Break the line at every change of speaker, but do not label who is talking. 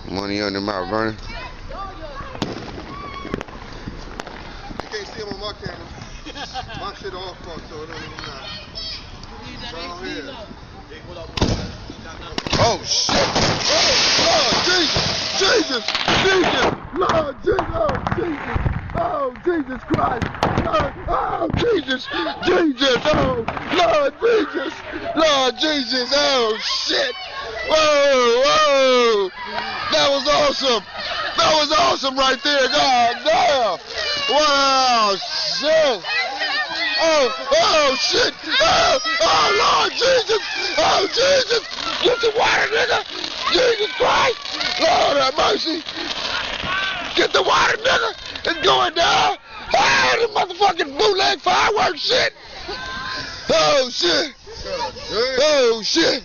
Money under Mount Vernon.
You can't see him on my camera. My shit off, so it don't even matter. It's all here.
Oh shit!
Lord Jesus! Oh Jesus Christ! Oh Jesus!
Lord Jesus! Oh shit! Whoa! That was awesome! That was awesome right there! God damn! Wow! Shit! Oh shit! Oh Lord Jesus! Oh Jesus! Get the water, nigga! Jesus Christ! Lord have mercy! Get the water, nigga! It's going down! Oh, the motherfucking bootleg fireworks shit! Oh shit! Oh shit!